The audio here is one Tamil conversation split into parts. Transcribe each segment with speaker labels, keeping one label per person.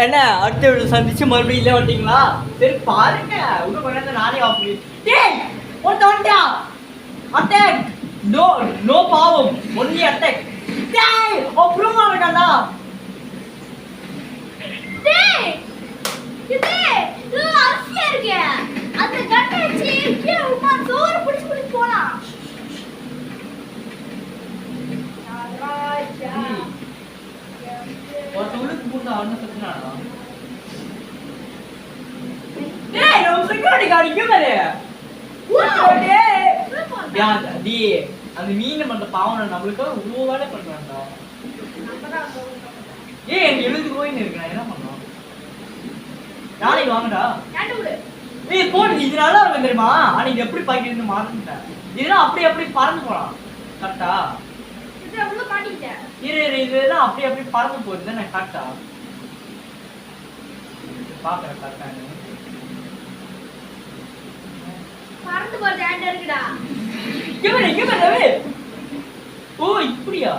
Speaker 1: என்ன அடுத்த வீடு சந்திச்சு மறுபடியும் இல்லை வந்தீங்களா? சரி பாருங்க, இன்னும் கொஞ்ச நேரம் நானே ஆஃப் பண்ணி. டேய் ஒருத்த வந்துட்டா. அட்டாக். நோ பாவம், ஒன்லி அட்டாக். டேய் அப்புறமா வந்துட்டான்டா.
Speaker 2: டேய் இது அசியா இருக்கு. அந்த கட்டை வச்சு கீழே உமா சோறு புடிச்சு போலாம்.
Speaker 1: ஒருத்தவங்களுக்கு பூந்தா அண்ணன் சத்துனாடா. டேய் நம்ம செக்யூரிட்டி கார்டு இங்க பாரு. அந்த மீன் பண்ற பாவனை நம்மளுக்கு இவ்வளவு வேலை பண்றான்டா. எனக்கு எழுதி போயின்னு இருக்கு, நான் என்ன பண்ணலாம்? நாளைக்கு வாங்கடா. ஏய் போடு, இது நல்லா இருக்கும் தெரியுமா? ஆனா இது எப்படி பாக்கிட்டு மாறிட்டேன். இதெல்லாம் அப்படி பறந்து போலாம். கரெக்டா? இதெல்லாம் அப்படி பறந்து போகுது. நான் கரெக்டா பாக்குறேன். கரெக்டா
Speaker 2: பறந்து போறது ஆண்டா இருக்குடா.
Speaker 1: இங்க பாரு. ஓ இப்படியா?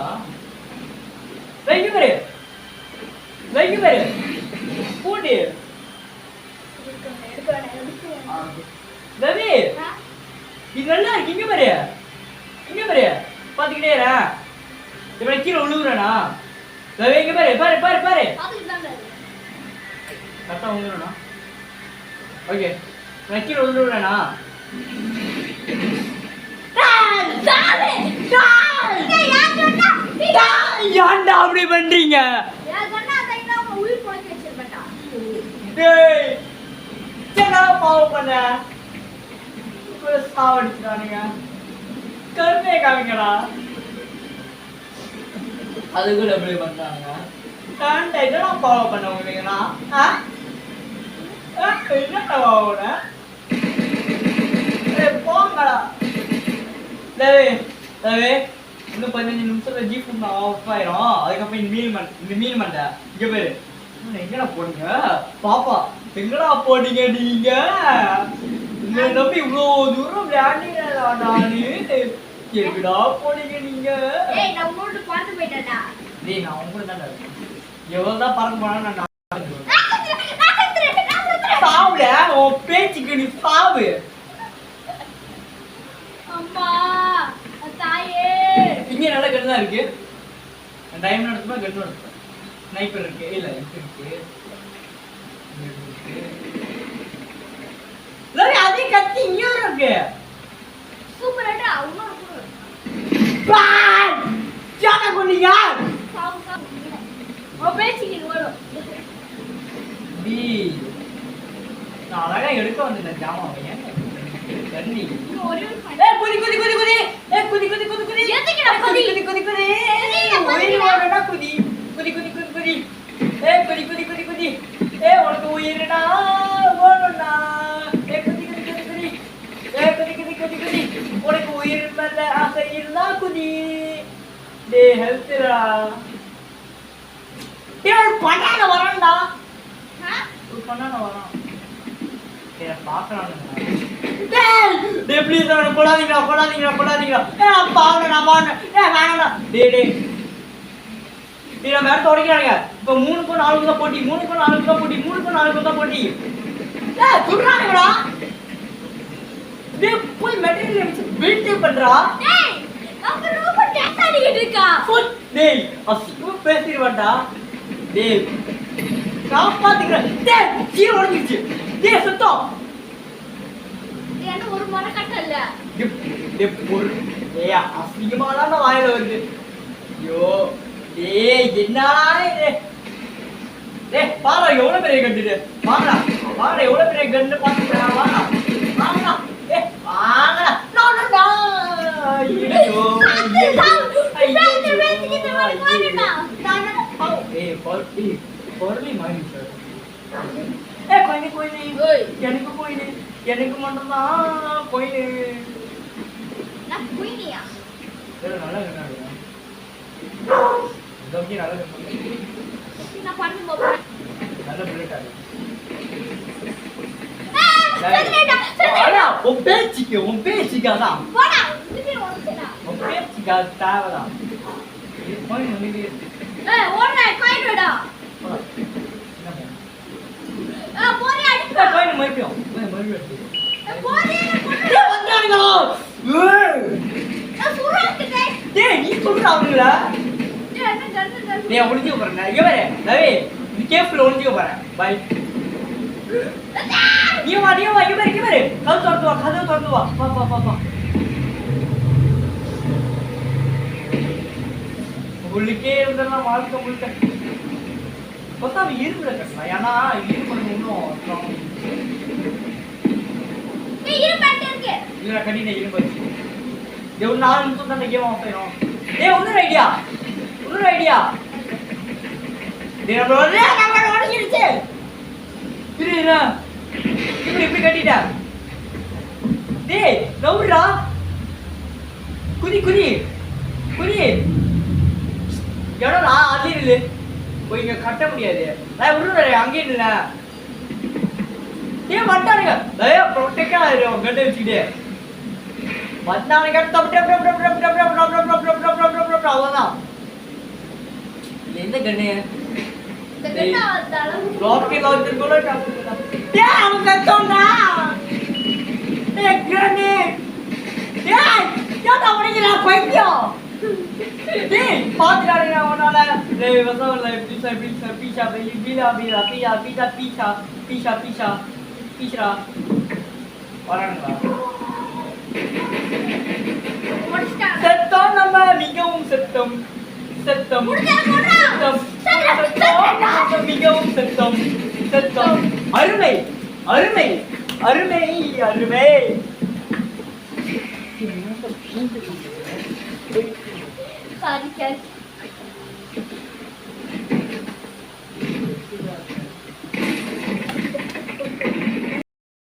Speaker 1: இங்க பாரு. போடு. ரவி இது நல்லா இருக்கு. இங்க பாரு. பாத்துக்கிட்டே இரு. இவன் கீழே விழுகுறானா? ரவி இங்க பாரு. கரெக்டா விழுகுறானா? ஓகே, இவன் கீழே விழுகுறானா? ஏன்டா அப்படி பண்றீங்க? பாவம் பண்ண சாவடிச்சுட்டானுங்க. கருமையை காமிங்கடா. அது கூட எப்படி பண்றாங்க? இதெல்லாம் ஃபாலோ பண்ண முடியுங்களா? என்னடா போங்கடா. இன்னும் 15 நிமிஷத்துல ஜீப் ஆஃப் ஆயிரும். அதுக்கப்புறம் இந்த மீன் மண்டை இங்க பேரு எங்கடா போடுங்க பாப்பா? எங்கடா போட்டீங்க நீங்க? நம்பி இவ்வளவு தூரம் விளையாண்டீங்களா? நானு எங்கடா போனீங்க நீங்க?
Speaker 2: நான்
Speaker 1: உங்க தான் எவ்வளவுதான் பறந்து போனா நான் சாவுல உன் பேச்சுக்கு நீ சாவு. இங்க நல்ல கட்டு தான் இருக்கு. டைம் நடத்துமா கட்டு நடத்தும். ஸ்னைப்பர் இருக்கு. இல்ல இருக்கு. அதே கத்தி இங்க இருக்கு.
Speaker 2: சூப்பரா
Speaker 1: யாரா கொண்டீங்க? நான் அழகா எடுக்க வந்துட்டேன் ஜாமாவை. தண்ணி உனக்கு உயிரினா ஓடா. உனக்கு உயிர் மேல ஆசை இருந்தா குதி. டே ஹெல்த்ரா. பண்ணான வரண்டா. பண்ணான வரான். பாக்குறான். ப்ளீஸ் போடாதீங்களா. நான் வேணாம். நம்ம இடத்த உடைக்கிறாங்க. இப்ப 3க்கும் 4க்கும் தான் போட்டி. 3க்கும் 4க்கும் தான் போட்டி. சொல்றானுங்களா? போய் மெட்டீரியல் வச்சு பில்ட் பண்றா. பேசிடுவாண்டா. காப்பாத்துக்கிறேன். கீழே உடஞ்சிருச்சு. சுத்தம்
Speaker 2: ஒரு மர கட்டல.
Speaker 1: அசிங்கமான வாயில வருது. ஐயோ என்ன பாரு எவ்வளவு பெரிய கட்டு. வாங்கடா எவ்வளவு பெரிய கண்டு பாத்துக்கிறேன். வாங்கடா எனக்கு மட்டும்தான் கோயில். நல்லா உன் பேச்சுக்கு அதான் உன் பேச்சுக்கு அது தேவைதான். கோயில்
Speaker 2: நான் போதே
Speaker 1: டேய் வந்தானுங்க
Speaker 2: நான் சுறாக்கிட்டேன்
Speaker 1: டேய் நீ சொல்றா அவங்கள
Speaker 2: என்ன கண்ணு
Speaker 1: டேய் ஒளிஞ்சுக்க போறேன் இங்க பாரு ரவி நீ கேஃப்ல ஒளிஞ்சுக்க போறேன் பை நீ வா இங்க பாரு கதவு திறந்து வா வா உள்ளுக்கே இருந்தெல்லாம் வாழ்க்கை முழுக்க பார்த்தா அவன் இரும்புல கட்டலாம் ஏன்னா இரும்பு இன்னும்
Speaker 2: நீ இருப்பாட்டே இருக்கு
Speaker 1: இல்ல கடின இரும்பு வச்சு ஒரு 4 நிமிஷம் தான் கேம் ஆஃப் ஆயிரும் டேய் இன்னொரு ஐடியா டேய் நம்ம உடைஞ்சிருச்சு இரு இப்படி கட்டிட்ட டேய் நவுறா குதி எடா அது இல்ல போய் இங்க கட்ட முடியாது நான் விடுறேன் அங்கே இல்ல டேய் வந்தானுங்க டேய் ப்ரொடெக்டா இரு கட்ட வச்சிட்டே வந்தானுங்க கட்ட அவ்வளவுதான் எந்த கண்ணு
Speaker 2: இந்த கண்ணா வந்தாலும்
Speaker 1: ராக்கெட் லான்ச்சர் கூட டாப்புடா டேய் அவன் கட்டோண்டா டேய் கண்ணு டேய் யாரா வரீங்களா பைத்தியம் டேய் பாத்துறானே அவனால டேய் வசவல பீச்சா வரானுங்களா
Speaker 2: முடிச்சிட்டா
Speaker 1: செத்தோம் நம்ம மிகவும் செத்தோம் மிகவும் செத்தோம் அருமை
Speaker 2: சாரி